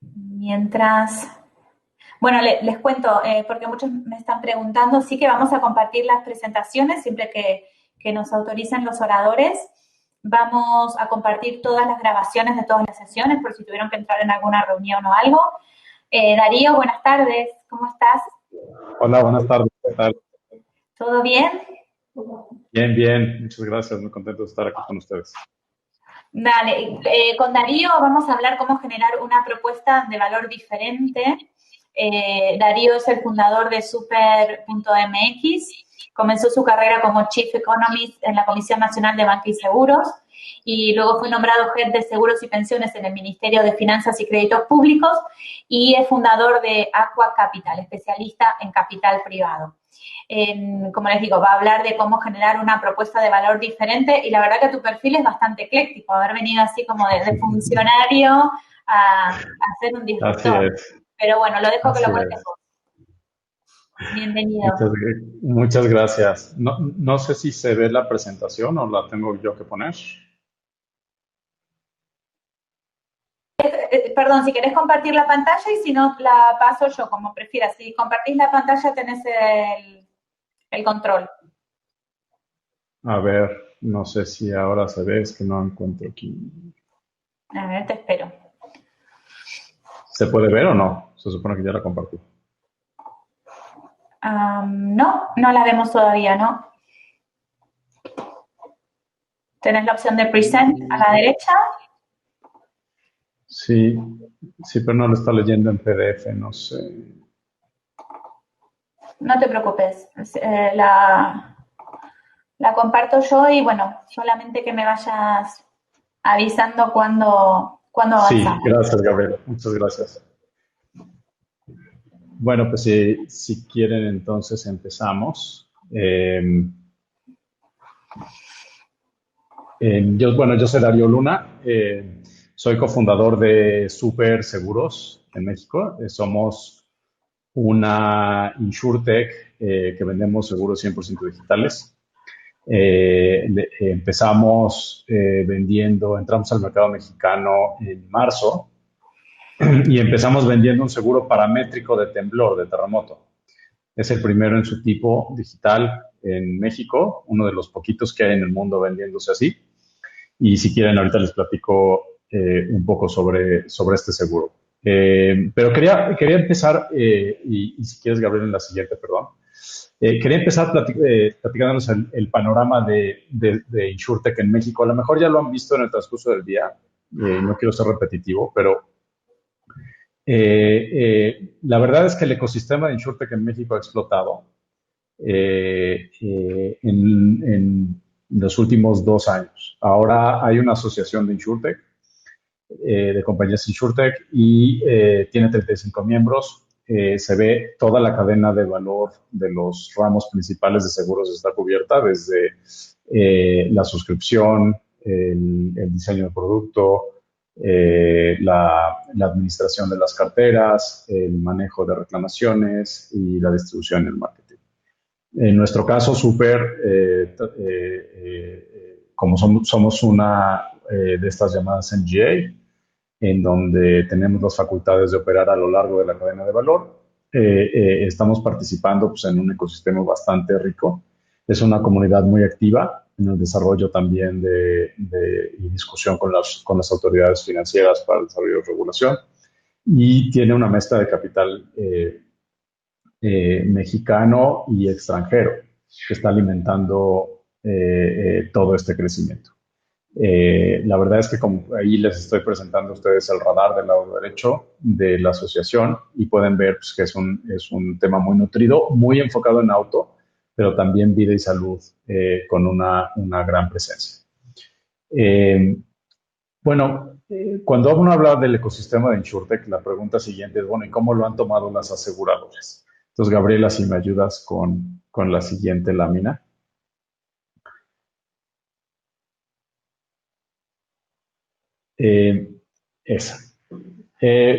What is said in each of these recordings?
Mientras, bueno, les cuento, porque muchos me están preguntando, sí que vamos a compartir las presentaciones siempre que nos autoricen los oradores. Vamos a compartir todas las grabaciones de todas las sesiones por si tuvieron que entrar en alguna reunión o algo. Darío, buenas tardes, ¿cómo estás? Hola, buenas tardes. ¿Qué tal? ¿Todo bien? Bien, bien. Muchas gracias. Muy contento de estar aquí con ustedes. Dale, con Darío vamos a hablar cómo generar una propuesta de valor diferente. Darío es el fundador de Super.mx. Comenzó su carrera como Chief Economist en la Comisión Nacional de Banca y Seguros y luego fue nombrado Head de Seguros y Pensiones en el Ministerio de Finanzas y Créditos Públicos y es fundador de Aqua Capital, especialista en capital privado. Como les digo, va a hablar de cómo generar una propuesta de valor diferente y la verdad que tu perfil es bastante ecléctico, haber venido así como de funcionario a ser un Así disruptor. es, Pero bueno, lo dejo que así lo cuentes es. vos. Bienvenido. Muchas gracias. No, no sé si se ve la presentación o la tengo yo que poner. Perdón, si querés compartir la pantalla y si no, la paso yo, como prefieras. Si compartís la pantalla tenés el control. A ver, no sé si ahora se ve, es que no encuentro aquí. A ver, te espero. ¿Se puede ver o no? Se supone que ya la compartí. No, no la vemos todavía, ¿no? Tenés la opción de Present a la derecha. Sí, sí, pero no lo está leyendo en PDF, no sé. No te preocupes. La comparto yo y bueno, solamente que me vayas avisando cuando Sí, avanzamos. gracias, Gabriel. Muchas gracias. Bueno, pues si quieren, entonces empezamos. Yo soy Darío Luna, soy cofundador de Super Seguros en México. Somos una InsurTech que vendemos seguros 100% digitales. Empezamos entramos al mercado mexicano en marzo y empezamos vendiendo un seguro paramétrico de temblor, de terremoto. Es el primero en su tipo digital en México, uno de los poquitos que hay en el mundo vendiéndose así. Y si quieren, ahorita les platico un poco sobre este seguro. Pero quería empezar, y si quieres, Gabriel, en la siguiente, perdón. Quería empezar platicándonos el panorama de InsurTech en México. A lo mejor ya lo han visto en el transcurso del día, no quiero ser repetitivo, pero la verdad es que el ecosistema de InsurTech en México ha explotado en los últimos 2 años. Ahora hay una asociación de InsurTech, de compañías InsurTech, y tiene 35 miembros. Se ve toda la cadena de valor de los ramos principales de seguros está cubierta, desde la suscripción, el diseño de producto, la administración de las carteras, el manejo de reclamaciones y la distribución y el marketing. En nuestro caso, Super, como somos una de estas llamadas MGA, en donde tenemos las facultades de operar a lo largo de la cadena de valor, estamos participando pues, en un ecosistema bastante rico. Es una comunidad muy activa en el desarrollo también y discusión con las autoridades financieras para el desarrollo de regulación, y tiene una mezcla de capital mexicano y extranjero que está alimentando todo este crecimiento. La verdad es que como ahí les estoy presentando a ustedes el radar del lado derecho de la asociación y pueden ver pues, que es un tema muy nutrido, muy enfocado en auto, pero también vida y salud con una gran presencia. Eh, cuando uno habla del ecosistema de InsurTech, la pregunta siguiente es, bueno, ¿y cómo lo han tomado las aseguradoras? Entonces, Gabriela, si me ayudas con la siguiente lámina. Eh, esa.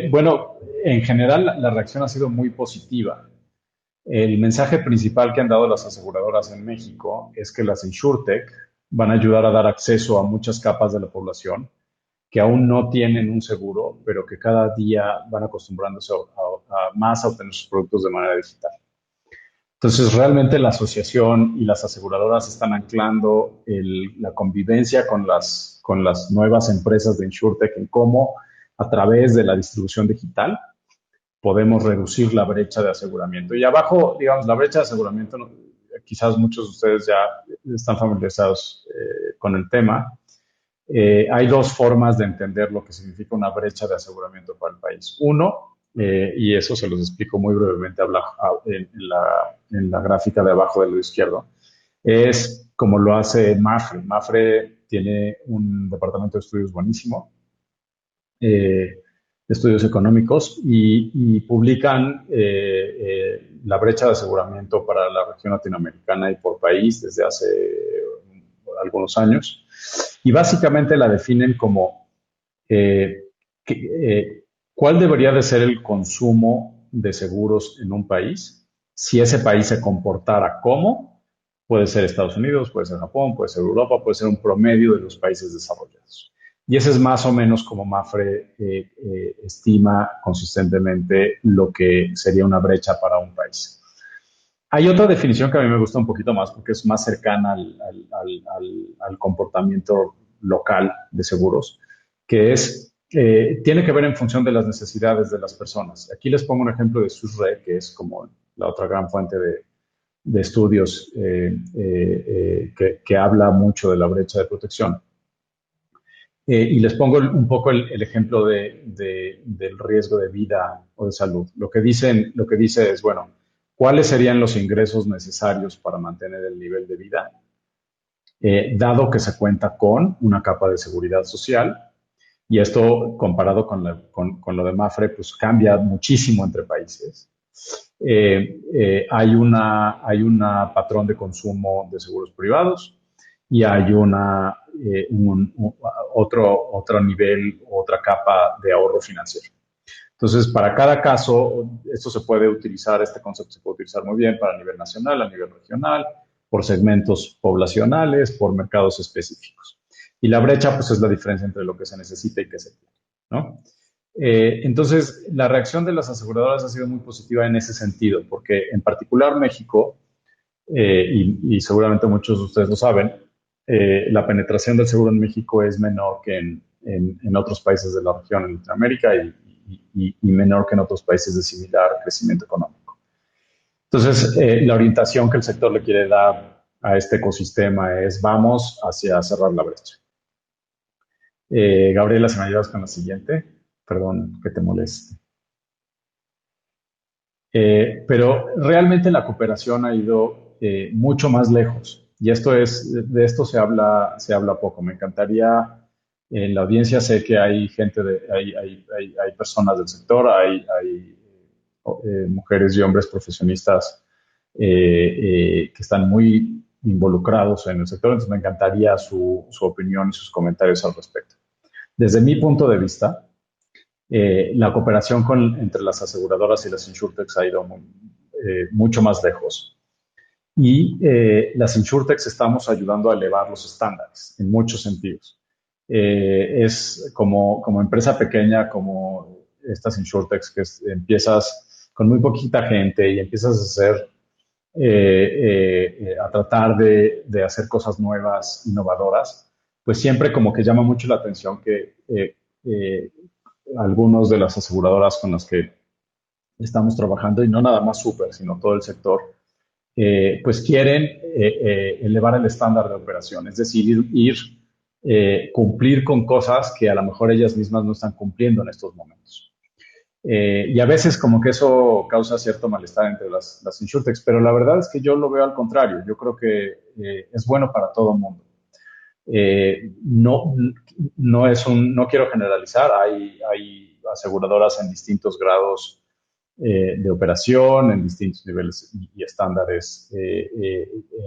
Bueno, en general la reacción ha sido muy positiva. El mensaje principal que han dado las aseguradoras en México es que las InsurTech van a ayudar a dar acceso a muchas capas de la población que aún no tienen un seguro, pero que cada día van acostumbrándose más a obtener sus productos de manera digital. Entonces, realmente la asociación y las aseguradoras están anclando la convivencia con las nuevas empresas de InsurTech en cómo, a través de la distribución digital, podemos reducir la brecha de aseguramiento. Y abajo, digamos, la brecha de aseguramiento, quizás muchos de ustedes ya están familiarizados con el tema. Hay dos formas de entender lo que significa una brecha de aseguramiento para el país. Uno, y eso se los explico muy brevemente en la gráfica de abajo del lado izquierdo, es como lo hace Mafre. Mafre tiene un departamento de estudios buenísimo, de estudios económicos, y publican la brecha de aseguramiento para la región latinoamericana y por país desde hace algunos años. Y básicamente la definen como eh, que, cuál debería de ser el consumo de seguros en un país si ese país se comportara como, puede ser Estados Unidos, puede ser Japón, puede ser Europa, puede ser un promedio de los países desarrollados. Y ese es más o menos como Mafre estima consistentemente lo que sería una brecha para un país. Hay otra definición que a mí me gusta un poquito más porque es más cercana al comportamiento local de seguros, que es, tiene que ver en función de las necesidades de las personas. Aquí les pongo un ejemplo de SUSRE, que es como la otra gran fuente de estudios que habla mucho de la brecha de protección. Y les pongo un poco el ejemplo del riesgo de vida o de salud. Lo que dice es, bueno, ¿cuáles serían los ingresos necesarios para mantener el nivel de vida? Dado que se cuenta con una capa de seguridad social, y esto comparado con lo de Mafre, pues cambia muchísimo entre países. Hay una patrón de consumo de seguros privados y hay otro nivel, otra capa de ahorro financiero. Entonces, para cada caso, este concepto se puede utilizar muy bien para a nivel nacional, a nivel regional, por segmentos poblacionales, por mercados específicos. Y la brecha, pues, es la diferencia entre lo que se necesita y que se tiene, ¿no? Entonces, la reacción de las aseguradoras ha sido muy positiva en ese sentido, porque en particular México, y seguramente muchos de ustedes lo saben, la penetración del seguro en México es menor que en otros países de la región, en Latinoamérica, y menor que en otros países de similar crecimiento económico. Entonces, la orientación que el sector le quiere dar a este ecosistema es vamos hacia cerrar la brecha. Gabriela, si me ayudas con la siguiente. Perdón que te moleste. Pero realmente la cooperación ha ido mucho más lejos. Y de esto se habla poco. Me encantaría, en la audiencia sé que hay hay personas del sector, hay mujeres y hombres profesionistas que están muy involucrados en el sector, entonces me encantaría su opinión y sus comentarios al respecto. Desde mi punto de vista, la cooperación entre las aseguradoras y las insurtechs ha ido mucho más lejos. Y las insurtechs estamos ayudando a elevar los estándares en muchos sentidos. Es como empresa pequeña, como estas insurtechs, que empiezas con muy poquita gente y empiezas a tratar de hacer cosas nuevas, innovadoras, pues siempre como que llama mucho la atención que algunos de las aseguradoras con las que estamos trabajando, y no nada más Super, sino todo el sector, pues quieren elevar el estándar de operación, es decir, cumplir con cosas que a lo mejor ellas mismas no están cumpliendo en estos momentos. Y a veces como que eso causa cierto malestar entre las insurtechs, pero la verdad es que yo lo veo al contrario. Yo creo que es bueno para todo el mundo. No quiero generalizar, hay aseguradoras en distintos grados de operación, en distintos niveles y estándares que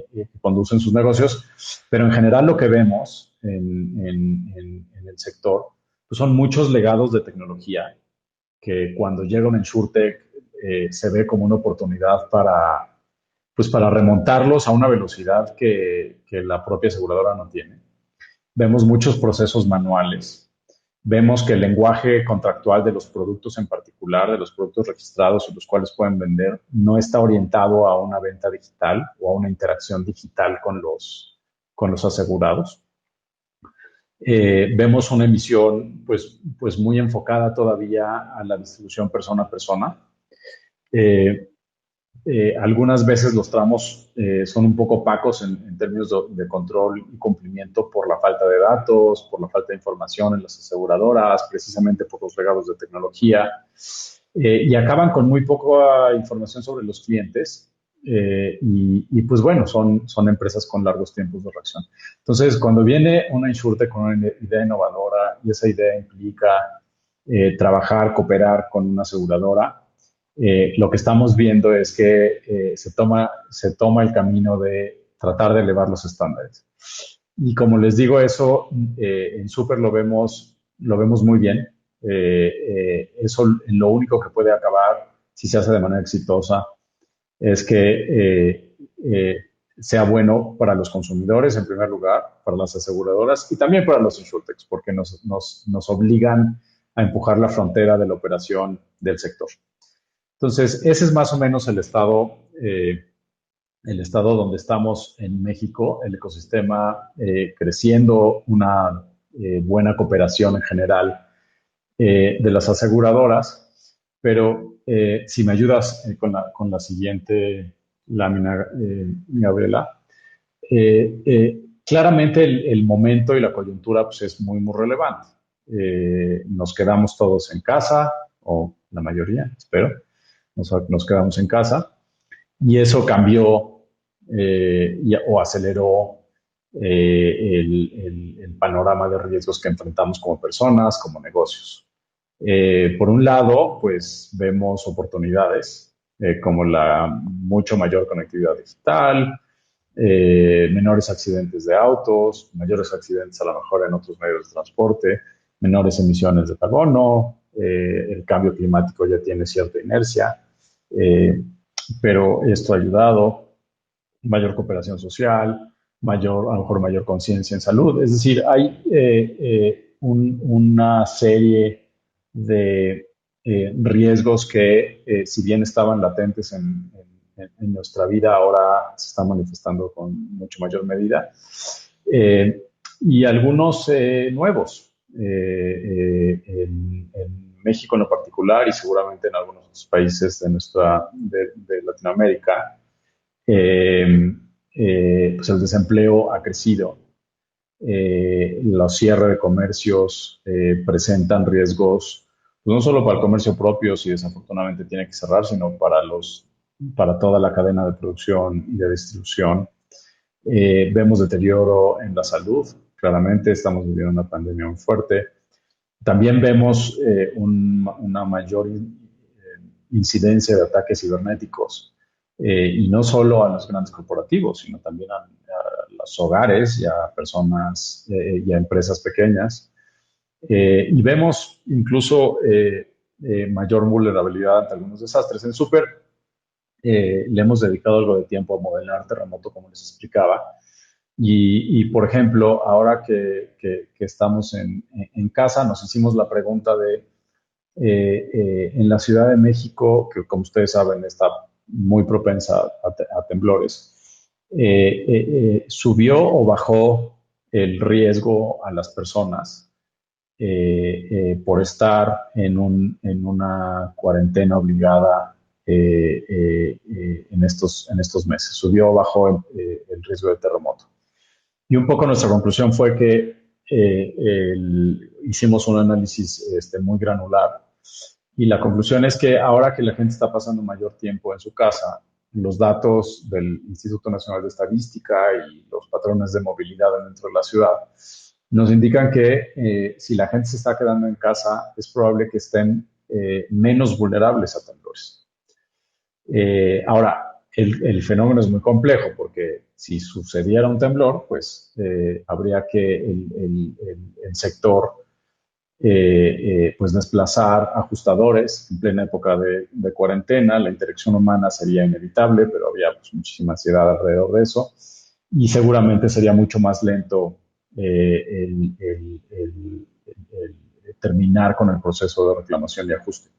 conducen sus negocios, pero en general lo que vemos en el sector pues son muchos legados de tecnología que cuando llega un InsurTech se ve como una oportunidad para remontarlos a una velocidad que la propia aseguradora no tiene. Vemos muchos procesos manuales, Vemos que el lenguaje contractual de los productos en particular, de los productos registrados y los cuales pueden vender, no está orientado a una venta digital o a una interacción digital con los asegurados. Vemos una emisión pues muy enfocada todavía a la distribución persona a persona. Algunas veces los tramos son un poco opacos en términos de control y cumplimiento por la falta de datos, por la falta de información en las aseguradoras, precisamente por los legados de tecnología, y acaban con muy poca información sobre los clientes. Y pues bueno, son empresas con largos tiempos de reacción. Entonces, cuando viene una insurtech con una idea innovadora y esa idea implica trabajar, cooperar con una aseguradora, lo que estamos viendo es que se toma el camino de tratar de elevar los estándares. Y como les digo, eso en Super lo vemos muy bien. Eso lo único que puede acabar, si se hace de manera exitosa, es que sea bueno para los consumidores, en primer lugar, para las aseguradoras y también para los insurtechs, porque nos obligan a empujar la frontera de la operación del sector. Entonces, ese es más o menos el estado donde estamos en México, el ecosistema creciendo, una buena cooperación en general de las aseguradoras, pero si me ayudas con la siguiente lámina, Gabriela, claramente el momento y la coyuntura pues, es muy relevante. Nos quedamos todos en casa, o la mayoría, espero, nos quedamos en casa, y eso cambió o aceleró el panorama de riesgos que enfrentamos como personas, como negocios. Por un lado, pues vemos oportunidades como la mucho mayor conectividad digital, menores accidentes de autos, mayores accidentes a lo mejor en otros medios de transporte, menores emisiones de carbono, el cambio climático ya tiene cierta inercia, pero esto ha ayudado, mayor cooperación social, a lo mejor mayor conciencia en salud. Es decir, hay una serie de riesgos que, si bien estaban latentes en nuestra vida, ahora se están manifestando con mucho mayor medida. Y algunos nuevos. En México en lo particular y seguramente en algunos otros países de Latinoamérica, pues el desempleo ha crecido. Los cierres de comercios presentan riesgos, pues no solo para el comercio propio, si desafortunadamente tiene que cerrar, sino para toda la cadena de producción y de distribución. Vemos deterioro en la salud, claramente estamos viviendo una pandemia muy fuerte. También vemos una mayor incidencia de ataques cibernéticos, y no solo a los grandes corporativos, sino también a los hogares y a personas y a empresas pequeñas. Y vemos incluso mayor vulnerabilidad ante algunos desastres. En Super le hemos dedicado algo de tiempo a modelar terremoto, como les explicaba. Por ejemplo, ahora que estamos en casa, nos hicimos la pregunta de, en la Ciudad de México, que como ustedes saben está muy propensa a temblores, ¿subió o bajó el riesgo a las personas por estar en una cuarentena obligada en estos meses? ¿Subió o bajó el riesgo de terremoto? Y un poco nuestra conclusión fue que hicimos un análisis muy granular, y la conclusión es que ahora que la gente está pasando mayor tiempo en su casa, los datos del Instituto Nacional de Estadística y los patrones de movilidad dentro de la ciudad nos indican que si la gente se está quedando en casa, es probable que estén menos vulnerables a temblores. Ahora, el fenómeno es muy complejo porque si sucediera un temblor, pues habría que el sector pues desplazar ajustadores en plena época de cuarentena. La interacción humana sería inevitable, pero había pues, muchísima ansiedad alrededor de eso, y seguramente sería mucho más lento terminar con el proceso de reclamación y ajuste.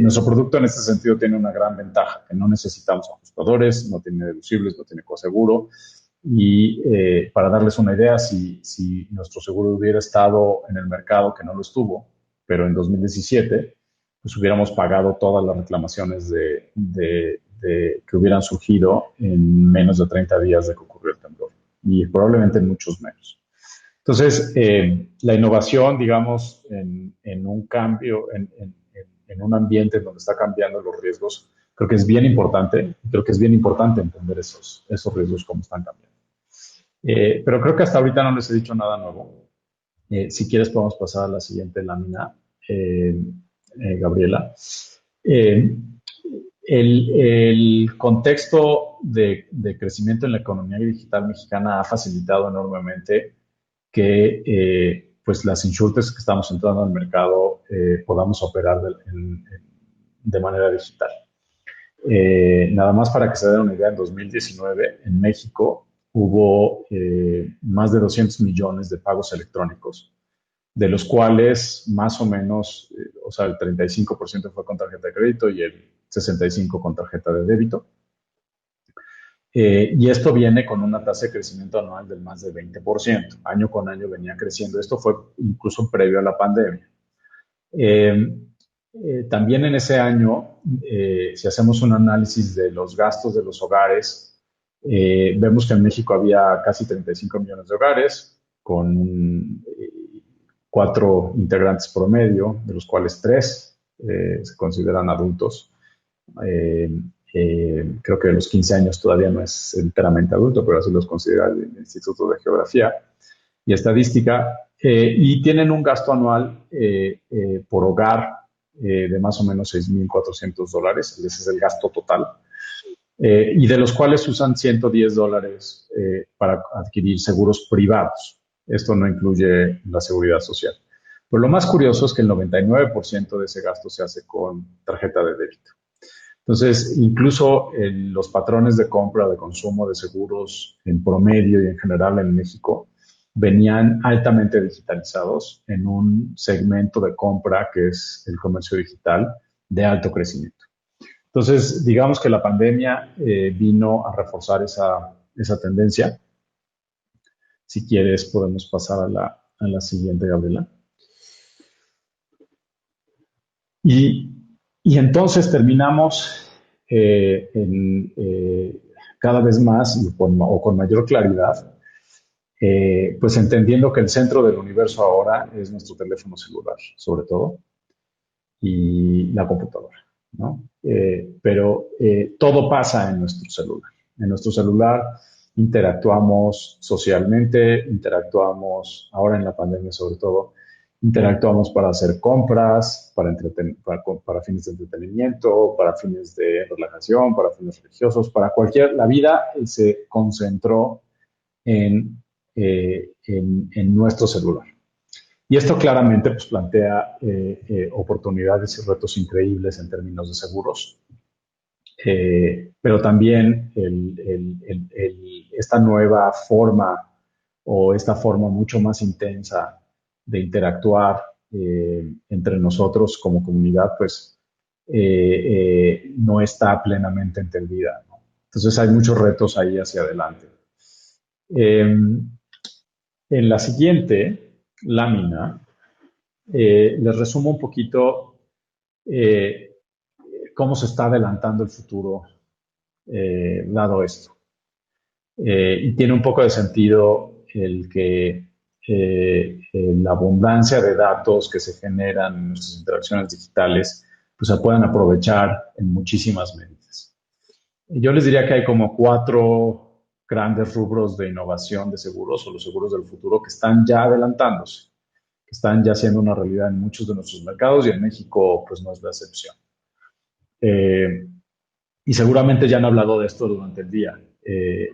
Nuestro producto en este sentido tiene una gran ventaja, que no necesitamos ajustadores, no tiene deducibles, no tiene coaseguro. Y para darles una idea, si nuestro seguro hubiera estado en el mercado, que no lo estuvo, pero en 2017, pues hubiéramos pagado todas las reclamaciones que hubieran surgido en menos de 30 días de que ocurrió el temblor, y probablemente en muchos menos. Entonces, la innovación, digamos, en un cambio, en un ambiente donde está cambiando los riesgos, creo que es bien importante. Creo que es bien importante entender esos riesgos, cómo están cambiando. Pero creo que hasta ahorita no les he dicho nada nuevo. Si quieres, podemos pasar a la siguiente lámina, Gabriela. El contexto de crecimiento en la economía digital mexicana ha facilitado enormemente que pues las insurtechs que estamos entrando al mercado podamos operar de manera digital. Nada más para que se den una idea, en 2019 en México hubo más de 200 millones de pagos electrónicos, de los cuales más o menos, o sea, el 35% fue con tarjeta de crédito y el 65% con tarjeta de débito. Y esto viene con una tasa de crecimiento anual del más del 20%. Año con año venía creciendo. Esto fue incluso previo a la pandemia. También en ese año, si hacemos un análisis de los gastos de los hogares, vemos que en México había casi 35 millones de hogares, con 4 integrantes promedio, de los cuales 3 se consideran adultos. Creo que a los 15 años todavía no es enteramente adulto, pero así los considera el Instituto de Geografía y Estadística, y tienen un gasto anual por hogar de más o menos $6,400, ese es el gasto total, y de los cuales usan $110 para adquirir seguros privados. Esto no incluye la seguridad social. Pero lo más curioso es que el 99% de ese gasto se hace con tarjeta de débito. Entonces, incluso los patrones de compra, de consumo de seguros en promedio y en general en México venían altamente digitalizados en un segmento de compra que es el comercio digital de alto crecimiento. Entonces, digamos que la pandemia vino a reforzar esa tendencia. Si quieres, podemos pasar a la siguiente, Gabriela. Y entonces terminamos cada vez más o con mayor claridad, pues entendiendo que el centro del universo ahora es nuestro teléfono celular, sobre todo, y la computadora, ¿no? Pero todo pasa en nuestro celular. En nuestro celular interactuamos socialmente, interactuamos, ahora en la pandemia sobre todo, interactuamos para hacer compras, para fines de entretenimiento, para fines de relajación, para fines religiosos, la vida se concentró en nuestro celular. Y esto claramente pues, plantea oportunidades y retos increíbles en términos de seguros, pero también esta nueva forma o esta forma mucho más intensa de interactuar entre nosotros como comunidad, pues no está plenamente entendida, ¿no? Entonces hay muchos retos ahí hacia adelante. En la siguiente lámina les resumo un poquito cómo se está adelantando el futuro dado esto. Y tiene un poco de sentido el que la abundancia de datos que se generan en nuestras interacciones digitales pues se puedan aprovechar en muchísimas medidas. Yo les diría que hay como 4 grandes rubros de innovación de seguros o los seguros del futuro que están ya adelantándose, que están ya siendo una realidad en muchos de nuestros mercados y en México pues no es la excepción. Y seguramente ya han hablado de esto durante el día.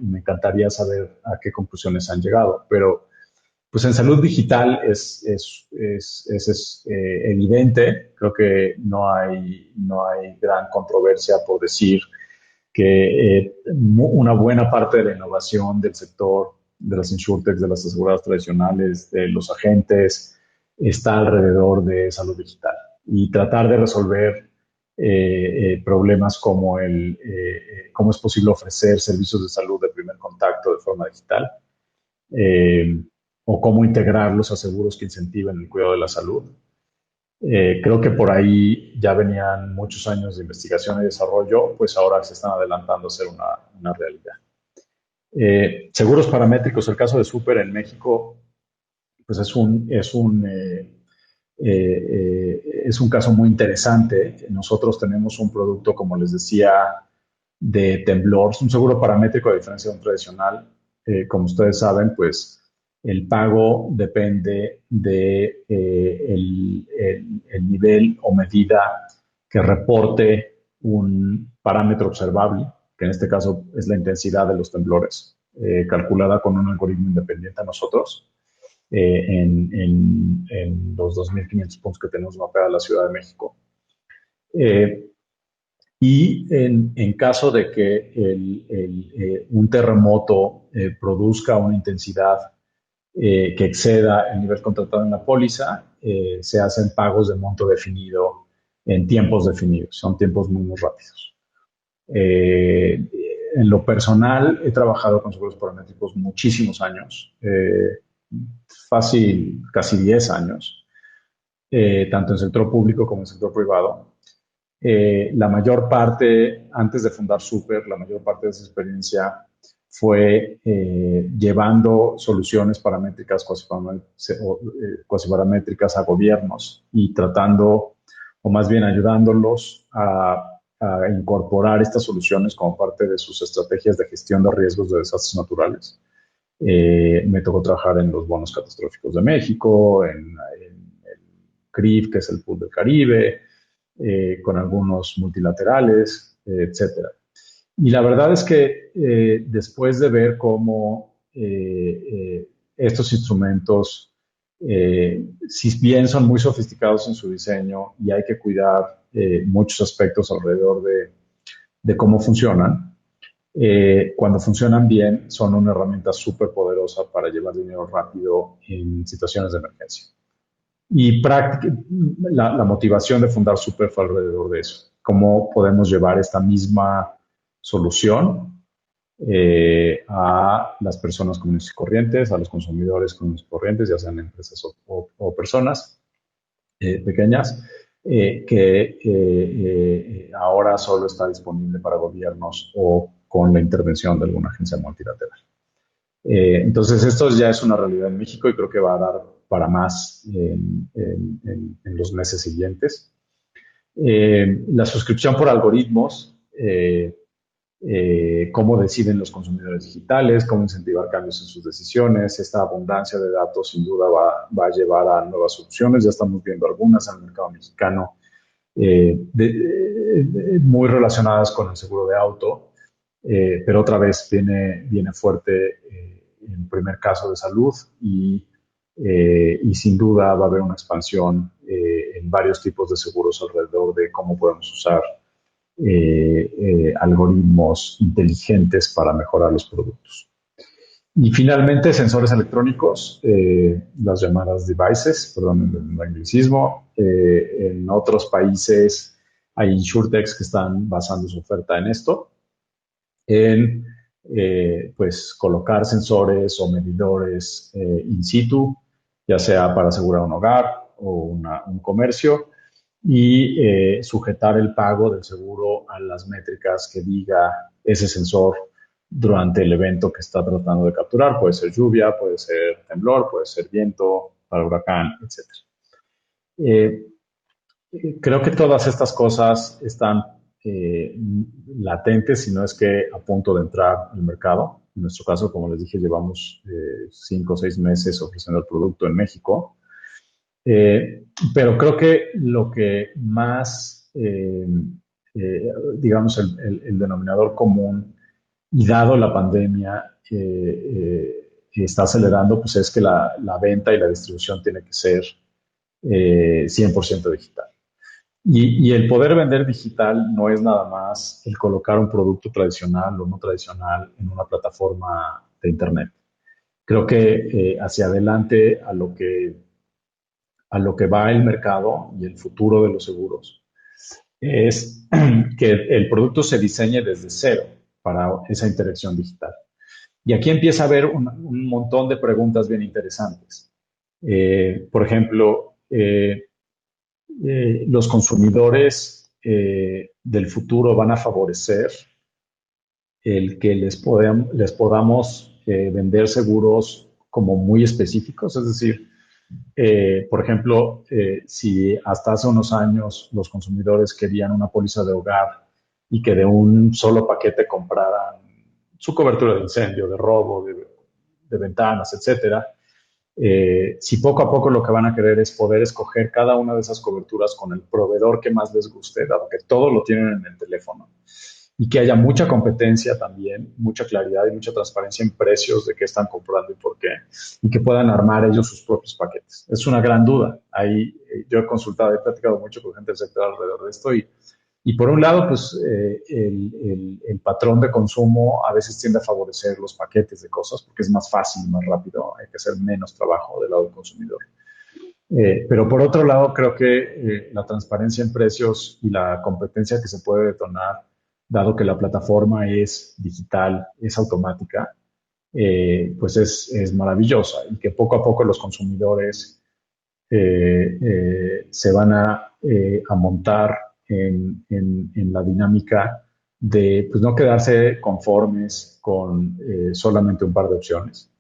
Me encantaría saber a qué conclusiones han llegado, pero pues en salud digital es evidente, creo que no hay gran controversia por decir que una buena parte de la innovación del sector de las insurtechs, de las aseguradoras tradicionales, de los agentes, está alrededor de salud digital y tratar de resolver problemas como cómo es posible ofrecer servicios de salud de primer contacto de forma digital, eh, o cómo integrarlos a seguros que incentiven el cuidado de la salud. Creo que por ahí ya venían muchos años de investigación y desarrollo, pues ahora se están adelantando a ser una realidad. Seguros paramétricos, el caso de Super en México, pues es un caso muy interesante. Nosotros tenemos un producto, como les decía, de temblor, es un seguro paramétrico a diferencia de un tradicional. Como ustedes saben, pues el pago depende de el nivel o medida que reporte un parámetro observable, que en este caso es la intensidad de los temblores, calculada con un algoritmo independiente a nosotros, en los 2.500 puntos que tenemos mapeada la Ciudad de México. Y en caso de que un terremoto produzca una intensidad que exceda el nivel contratado en la póliza, se hacen pagos de monto definido en tiempos definidos. Son tiempos muy, muy rápidos. En lo personal, he trabajado con seguros paramétricos muchísimos años, fácil, casi 10 años, tanto en el sector público como en el sector privado. La mayor parte, antes de fundar Super, la mayor parte de esa experiencia fue llevando soluciones paramétricas, cuasiparamétricas a gobiernos y tratando, o más bien ayudándolos a incorporar estas soluciones como parte de sus estrategias de gestión de riesgos de desastres naturales. Me tocó trabajar en los bonos catastróficos de México, en el CRIF, que es el Pool del Caribe, con algunos multilaterales, etcétera. Y la verdad es que después de ver cómo estos instrumentos, si bien son muy sofisticados en su diseño y hay que cuidar muchos aspectos alrededor de cómo funcionan, cuando funcionan bien son una herramienta súper poderosa para llevar dinero rápido en situaciones de emergencia. Y la motivación de fundar Super fue alrededor de eso. ¿Cómo podemos llevar esta misma solución a las personas comunes y corrientes, a los consumidores comunes y corrientes, ya sean empresas o personas pequeñas, que ahora solo está disponible para gobiernos o con la intervención de alguna agencia multilateral? Entonces, esto ya es una realidad en México y creo que va a dar para más en los meses siguientes. La suscripción por algoritmos, cómo deciden los consumidores digitales, cómo incentivar cambios en sus decisiones. Esta abundancia de datos sin duda va a llevar a nuevas soluciones. Ya estamos viendo algunas en el mercado mexicano muy relacionadas con el seguro de auto, pero otra vez viene fuerte el primer caso de salud y sin duda va a haber una expansión en varios tipos de seguros alrededor de cómo podemos usar algoritmos inteligentes para mejorar los productos. Y finalmente, sensores electrónicos, las llamadas devices, perdón el anglicismo. En otros países hay insurtechs que están basando su oferta en esto, en pues colocar sensores o medidores in situ, ya sea para asegurar un hogar o un comercio, y sujetar el pago del seguro a las métricas que diga ese sensor durante el evento que está tratando de capturar. Puede ser lluvia, puede ser temblor, puede ser viento para huracán, etc. Creo que todas estas cosas están latentes, si no es que a punto de entrar al mercado. En nuestro caso, como les dije, llevamos 5 o 6 meses ofreciendo el producto en México. Pero creo que lo que más, digamos, el denominador común, y dado la pandemia que está acelerando, pues es que la venta y la distribución tiene que ser 100% digital. Y el poder vender digital no es nada más el colocar un producto tradicional o no tradicional en una plataforma de Internet. Creo que hacia adelante a lo que a lo que va el mercado y el futuro de los seguros es que el producto se diseñe desde cero para esa interacción digital. Y aquí empieza a haber un montón de preguntas bien interesantes. Por ejemplo, los consumidores del futuro van a favorecer el que les podamos vender seguros como muy específicos, es decir, por ejemplo, si hasta hace unos años los consumidores querían una póliza de hogar y que de un solo paquete compraran su cobertura de incendio, de robo, de ventanas, etcétera, si poco a poco lo que van a querer es poder escoger cada una de esas coberturas con el proveedor que más les guste, dado que todo lo tienen en el teléfono, y que haya mucha competencia también, mucha claridad y mucha transparencia en precios de qué están comprando y por qué, y que puedan armar ellos sus propios paquetes. Es una gran duda. Ahí yo he consultado, he platicado mucho con gente del sector alrededor de esto y por un lado, pues el patrón de consumo a veces tiende a favorecer los paquetes de cosas porque es más fácil y más rápido, hay que hacer menos trabajo del lado del consumidor. Pero por otro lado, creo que la transparencia en precios y la competencia que se puede detonar, dado que la plataforma es digital, es automática, pues es maravillosa y que poco a poco los consumidores se van a montar en la dinámica de pues, no quedarse conformes con solamente un par de opciones.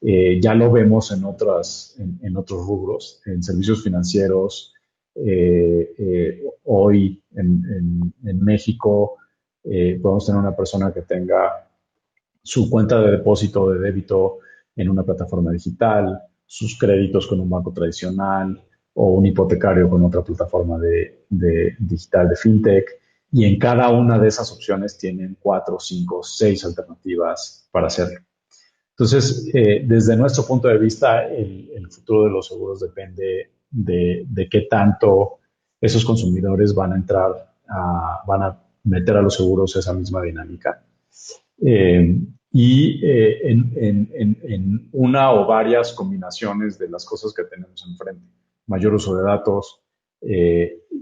Ya lo vemos en otros rubros, en servicios financieros. Hoy en México podemos tener una persona que tenga su cuenta de depósito o de débito en una plataforma digital, sus créditos con un banco tradicional o un hipotecario con otra plataforma de digital de fintech. Y en cada una de esas opciones tienen 4, 5, 6 alternativas para hacerlo. Entonces, desde nuestro punto de vista, el futuro de los seguros depende de qué tanto esos consumidores van a entrar, van a meter a los seguros esa misma dinámica. Eh, en una o varias combinaciones de las cosas que tenemos enfrente. Mayor uso de datos,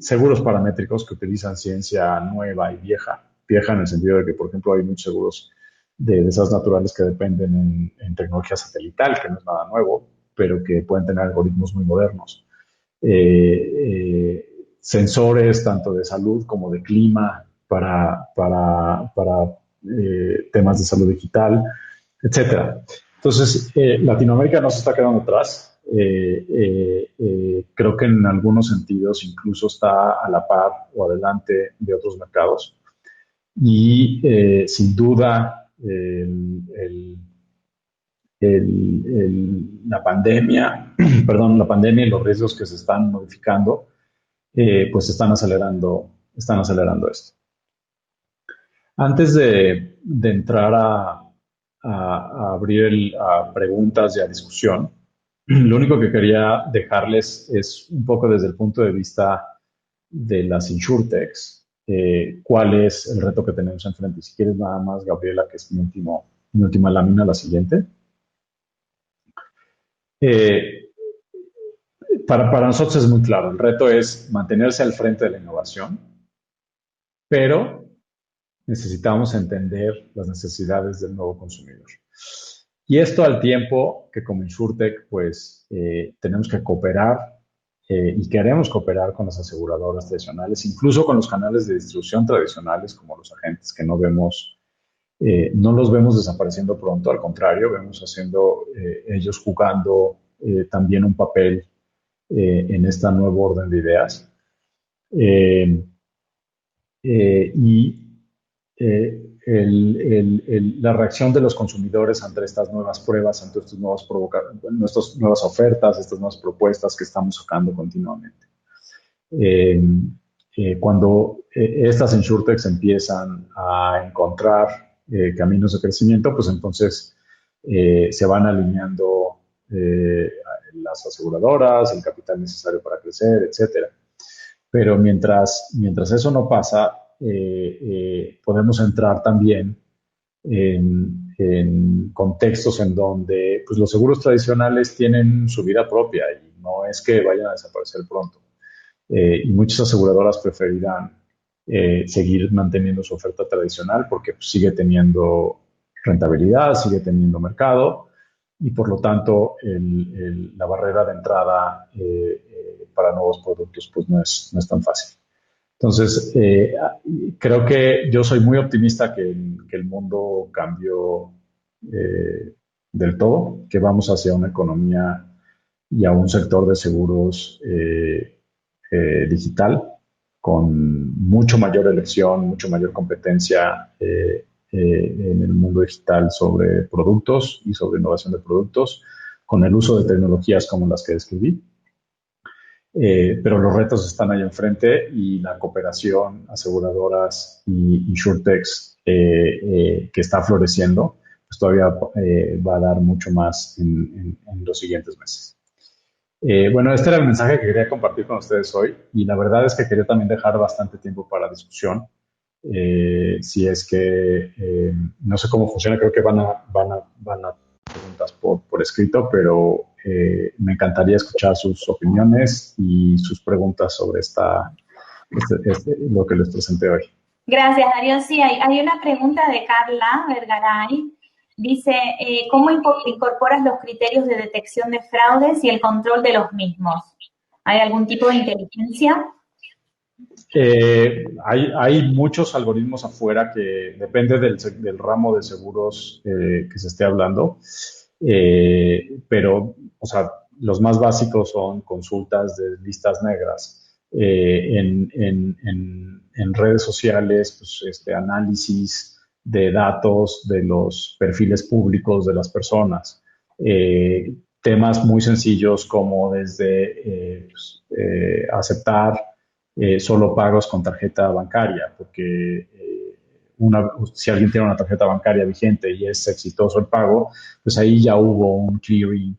seguros paramétricos que utilizan ciencia nueva y vieja. Vieja en el sentido de que, por ejemplo, hay muchos seguros de desastres naturales que dependen en tecnología satelital, que no es nada nuevo, pero que pueden tener algoritmos muy modernos. Sensores tanto de salud como de clima para temas de salud digital, etcétera. Entonces, Latinoamérica no se está quedando atrás. Creo que en algunos sentidos incluso está a la par o adelante de otros mercados. Y sin duda, la pandemia, perdón, la pandemia y los riesgos que se están modificando, pues están acelerando esto. Antes de entrar a abrir a preguntas y a discusión, lo único que quería dejarles es un poco desde el punto de vista de las insurtechs, cuál es el reto que tenemos enfrente. Si quieres nada más, Gabriela, que es mi última lámina, la siguiente. Para nosotros es muy claro, el reto es mantenerse al frente de la innovación, pero necesitamos entender las necesidades del nuevo consumidor. Y esto al tiempo que como InsurTech, pues tenemos que cooperar y queremos cooperar con las aseguradoras tradicionales, incluso con los canales de distribución tradicionales como los agentes, que no los vemos desapareciendo pronto, al contrario, vemos haciendo ellos jugando también un papel en esta nuevo orden de ideas. Y la reacción de los consumidores ante estas nuevas pruebas, ante estas nuevas ofertas, estas nuevas propuestas que estamos sacando continuamente. Cuando estas insurtechs empiezan a encontrar caminos de crecimiento, pues entonces se van alineando las aseguradoras, el capital necesario para crecer, etcétera. Pero mientras eso no pasa, podemos entrar también en contextos en donde pues, los seguros tradicionales tienen su vida propia y no es que vayan a desaparecer pronto. Y muchas aseguradoras preferirán seguir manteniendo su oferta tradicional porque pues, sigue teniendo rentabilidad, sigue teniendo mercado y por lo tanto la barrera de entrada para nuevos productos pues no es tan fácil. Entonces, creo que yo soy muy optimista que el mundo cambió del todo, que vamos hacia una economía y a un sector de seguros digital con mucho mayor elección, mucho mayor competencia en el mundo digital sobre productos y sobre innovación de productos, con el uso de tecnologías como las que describí. Pero los retos están ahí enfrente y la cooperación, aseguradoras y insurtechs que está floreciendo, pues todavía va a dar mucho más en los siguientes meses. Bueno, este era el mensaje que quería compartir con ustedes hoy y la verdad es que quería también dejar bastante tiempo para discusión. Si es que no sé cómo funciona, creo que van a preguntas por escrito, pero me encantaría escuchar sus opiniones y sus preguntas sobre lo que les presenté hoy. Gracias, Darío. Sí, hay una pregunta de Carla Vergaray. Dice, ¿cómo incorporas los criterios de detección de fraudes y el control de los mismos? ¿Hay algún tipo de inteligencia? Hay muchos algoritmos afuera que depende del ramo de seguros que se esté hablando, pero, o sea, los más básicos son consultas de listas negras. En redes sociales, pues, análisis de datos de los perfiles públicos de las personas. Temas muy sencillos como desde aceptar solo pagos con tarjeta bancaria, porque si alguien tiene una tarjeta bancaria vigente y es exitoso el pago, pues ahí ya hubo un clearing,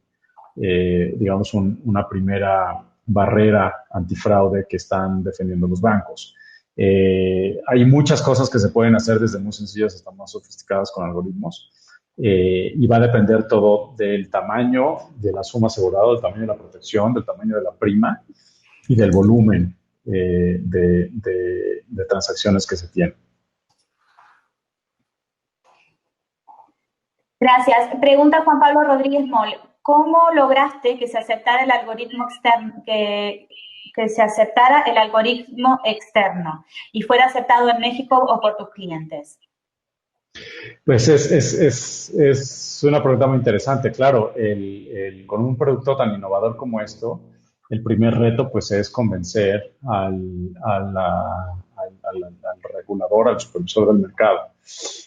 digamos, una primera barrera antifraude que están defendiendo los bancos. Hay muchas cosas que se pueden hacer desde muy sencillas hasta más sofisticadas con algoritmos. Y va a depender todo del tamaño de la suma asegurada, del tamaño de la protección, del tamaño de la prima y del volumen de transacciones que se tienen. Gracias. Pregunta Juan Pablo Rodríguez Moll. ¿Cómo lograste que se aceptara el algoritmo externo, que se aceptara el algoritmo externo y fuera aceptado en México o por tus clientes? Pues es una pregunta muy interesante. Claro, con un producto tan innovador como esto, el primer reto pues es convencer al regulador, al supervisor del mercado.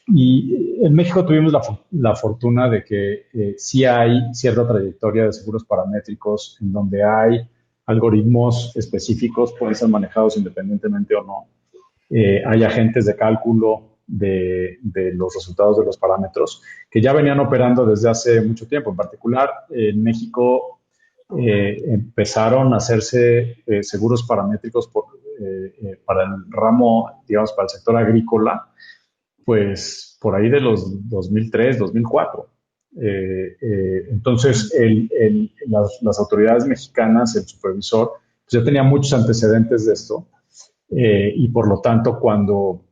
Y en México tuvimos la fortuna de que sí hay cierta trayectoria de seguros paramétricos en donde hay algoritmos específicos, pueden ser manejados independientemente o no. Hay agentes de cálculo de los resultados de los parámetros que ya venían operando desde hace mucho tiempo. En particular, en México empezaron a hacerse seguros paramétricos para el ramo, digamos, para el sector agrícola, pues por ahí de los 2003, 2004. Entonces, las autoridades mexicanas, el supervisor, pues ya tenía muchos antecedentes de esto y por lo tanto, cuando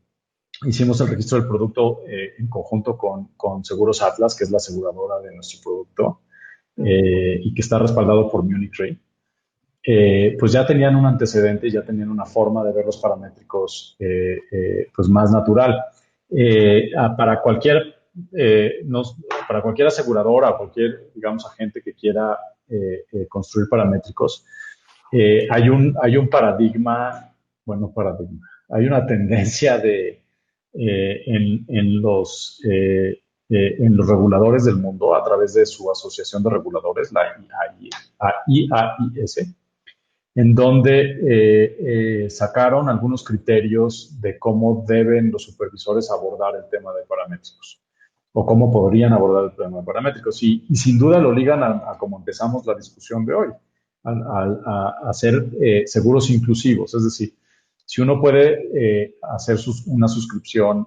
hicimos el registro del producto en conjunto con Seguros Atlas, que es la aseguradora de nuestro producto y que está respaldado por Munich Re, pues ya tenían un antecedente, ya tenían una forma de ver los paramétricos pues más natural. Para cualquier para cualquier aseguradora o cualquier, digamos, agente que quiera construir paramétricos, hay un paradigma, bueno, paradigma, hay una tendencia en los reguladores del mundo a través de su asociación de reguladores, la IAIS, en donde sacaron algunos criterios de cómo deben los supervisores abordar el tema de paramétricos o cómo podrían abordar el tema de paramétricos. Y sin duda lo ligan a cómo empezamos la discusión de hoy, a hacer seguros inclusivos. Es decir, si uno puede hacer una suscripción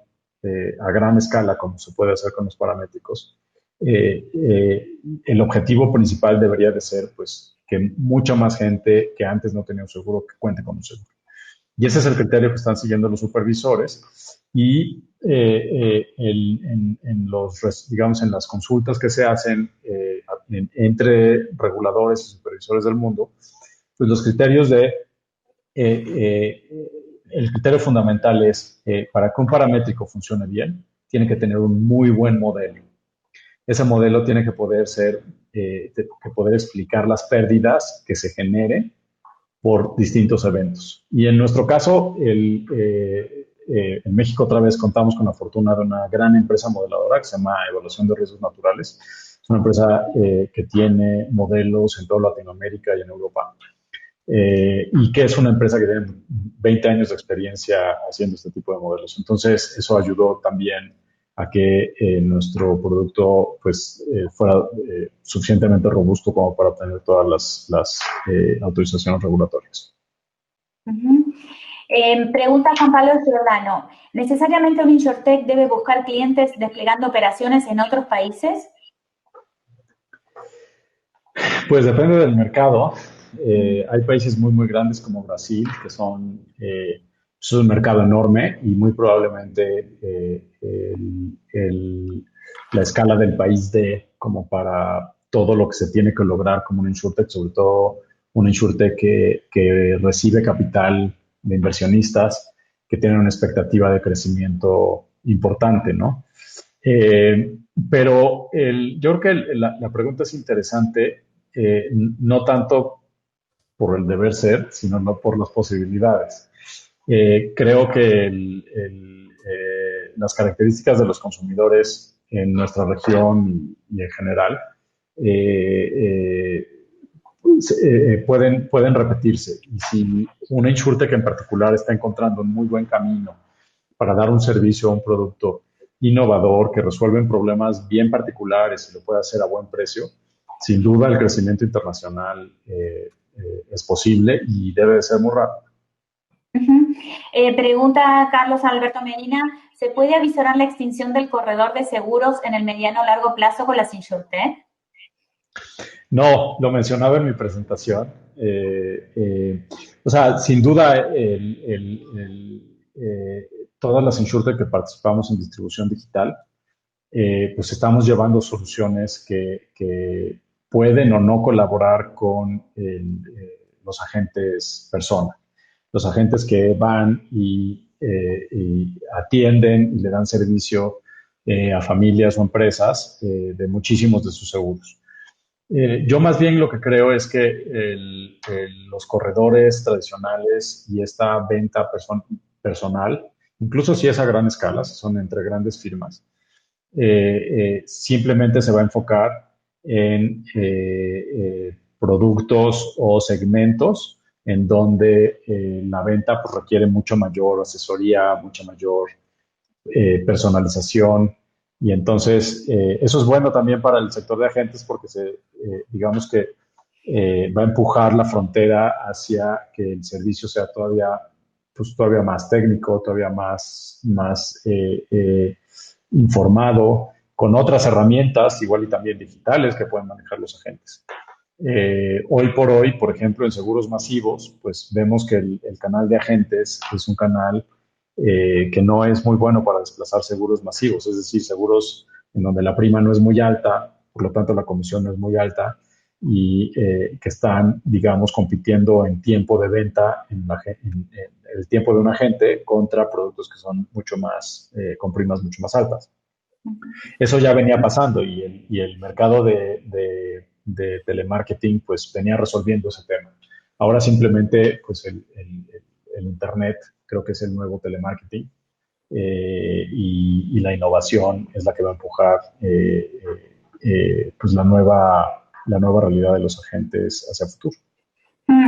a gran escala, como se puede hacer con los paramétricos, el objetivo principal debería de ser, pues, que mucha más gente que antes no tenía un seguro, que cuente con un seguro. Y ese es el criterio que están siguiendo los supervisores. Y digamos, en las consultas que se hacen entre reguladores y supervisores del mundo, pues los criterios el criterio fundamental es, para que un paramétrico funcione bien, tiene que tener un muy buen modelo. Ese modelo tiene que poder poder explicar las pérdidas que se generen por distintos eventos. Y en nuestro caso, en México otra vez contamos con la fortuna de una gran empresa modeladora que se llama Evaluación de Riesgos Naturales. Es una empresa que tiene modelos en toda Latinoamérica y en Europa. Y que es una empresa que tiene 20 años de experiencia haciendo este tipo de modelos. Entonces, eso ayudó también a que nuestro producto pues, fuera suficientemente robusto como para obtener todas las autorizaciones regulatorias. Pregunta Juan Pablo Giordano. ¿Necesariamente un InsurTech debe buscar clientes desplegando operaciones en otros países? Pues depende del mercado. Hay países muy, muy grandes como Brasil, que es un mercado enorme y muy probablemente la escala del país como para todo lo que se tiene que lograr como un InsurTech, sobre todo un InsurTech que recibe capital de inversionistas que tienen una expectativa de crecimiento importante, ¿no? Pero yo creo que la pregunta es interesante, no tanto por el deber ser, sino no por las posibilidades. Creo que las características de los consumidores en nuestra región y en general pueden repetirse. Y si una InsurTech en particular está encontrando un muy buen camino para dar un servicio o un producto innovador que resuelven problemas bien particulares y lo puede hacer a buen precio, sin duda el crecimiento internacional es posible y debe de ser muy rápido. Pregunta Carlos Alberto Medina, ¿se puede avisorar la extinción del corredor de seguros en el mediano o largo plazo con las InsurTech? No, lo mencionaba en mi presentación. O sea, sin duda, todas las InsurTech que participamos en distribución digital, pues estamos llevando soluciones que pueden o no colaborar con los agentes persona. Los agentes que van y atienden y le dan servicio a familias o empresas de muchísimos de sus seguros. Yo más bien lo que creo es que los corredores tradicionales y esta venta personal, incluso si es a gran escala, si son entre grandes firmas, simplemente se va a enfocar en productos o segmentos en donde la venta pues, requiere mucho mayor asesoría, mucha mayor personalización. Y entonces eso es bueno también para el sector de agentes porque digamos que va a empujar la frontera hacia que el servicio sea todavía más técnico, todavía más informado, con otras herramientas, igual y también digitales, que pueden manejar los agentes. Hoy por hoy, por ejemplo, en seguros masivos, pues vemos que el canal de agentes es un canal que no es muy bueno para desplazar seguros masivos, es decir, seguros en donde la prima no es muy alta, por lo tanto la comisión no es muy alta y que están, digamos, compitiendo en tiempo de venta, en el tiempo de un agente contra productos que son mucho más, con primas mucho más altas. Eso ya venía pasando y el mercado de telemarketing pues venía resolviendo ese tema. Ahora simplemente pues el Internet creo que es el nuevo telemarketing y la innovación es la que va a empujar pues la nueva realidad de los agentes hacia el futuro.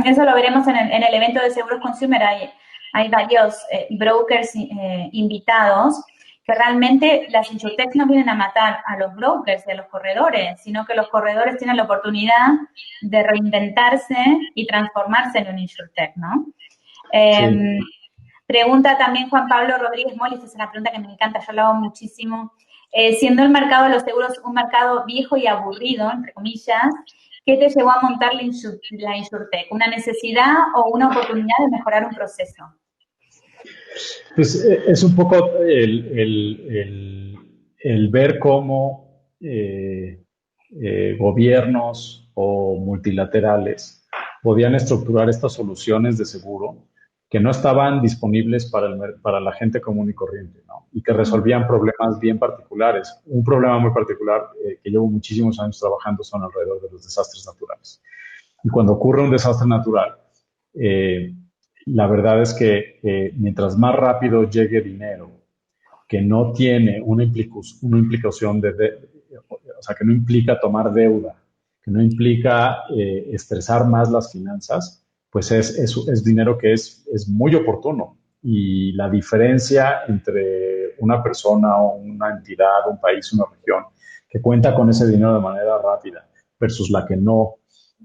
Eso lo veremos en el evento de Seguros Consumer. Hay varios brokers invitados que realmente las InsurTech no vienen a matar a los brokers y a los corredores, sino que los corredores tienen la oportunidad de reinventarse y transformarse en un InsurTech, ¿no? Sí. Pregunta también Juan Pablo Rodríguez Molis, es una pregunta que me encanta, yo la hago muchísimo. Siendo el mercado de los seguros un mercado viejo y aburrido, entre comillas, ¿qué te llevó a montar la InsurTech? ¿Una necesidad o una oportunidad de mejorar un proceso? Pues es un poco el ver cómo gobiernos o multilaterales podían estructurar estas soluciones de seguro que no estaban disponibles para la gente común y corriente, ¿no? Y que resolvían problemas bien particulares. Un problema muy particular que llevo muchísimos años trabajando son alrededor de los desastres naturales. Y cuando ocurre un desastre natural, eh, la verdad es que mientras más rápido llegue dinero que no tiene una implicación o sea, que no implica tomar deuda, que no implica estresar más las finanzas, pues es dinero que es muy oportuno. Y la diferencia entre una persona o una entidad, un país, una región, que cuenta con ese dinero de manera rápida versus la que no,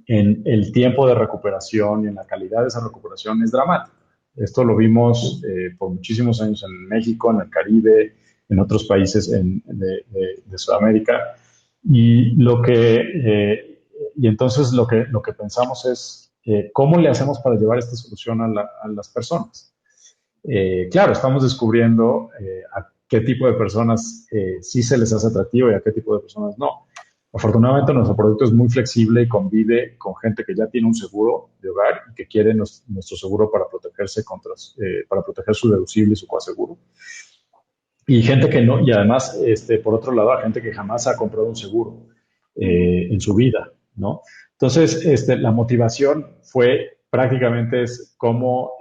en el tiempo de recuperación y en la calidad de esa recuperación es dramático. Esto lo vimos por muchísimos años en México, en el Caribe, en otros países de Sudamérica. Y, y entonces lo que pensamos es, ¿cómo le hacemos para llevar esta solución a las personas? Claro, estamos descubriendo a qué tipo de personas sí se les hace atractivo y a qué tipo de personas no. Afortunadamente, nuestro producto es muy flexible y convive con gente que ya tiene un seguro de hogar y que quiere nuestro seguro para protegerse para proteger su deducible y su coaseguro. Y gente que no, y además, por otro lado, hay gente que jamás ha comprado un seguro en su vida, ¿no? Entonces, la motivación fue prácticamente es cómo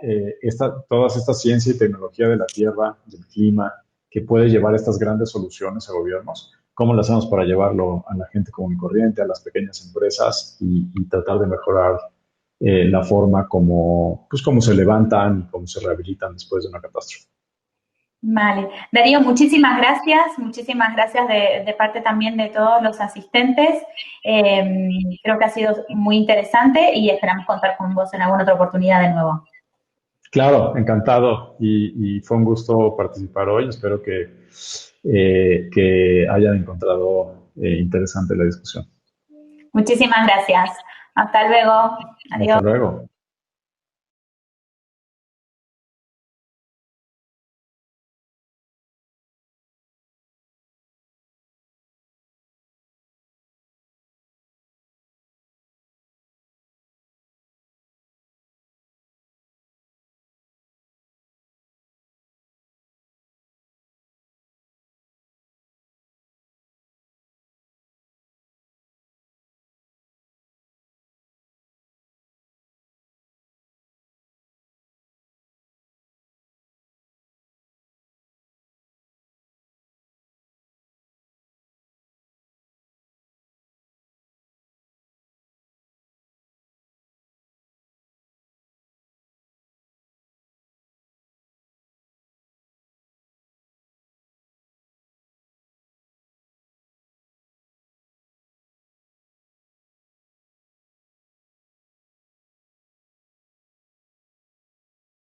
toda esta ciencia y tecnología de la Tierra, del clima, que puede llevar estas grandes soluciones a gobiernos, cómo lo hacemos para llevarlo a la gente común y corriente, a las pequeñas empresas y tratar de mejorar la forma como, pues, cómo se levantan y cómo se rehabilitan después de una catástrofe. Vale. Darío, muchísimas gracias de parte también de todos los asistentes. Creo que ha sido muy interesante y esperamos contar con vos en alguna otra oportunidad de nuevo. Claro, encantado y fue un gusto participar hoy. Espero que hayan encontrado interesante la discusión. Muchísimas gracias. Hasta luego. Hasta Adiós. luego.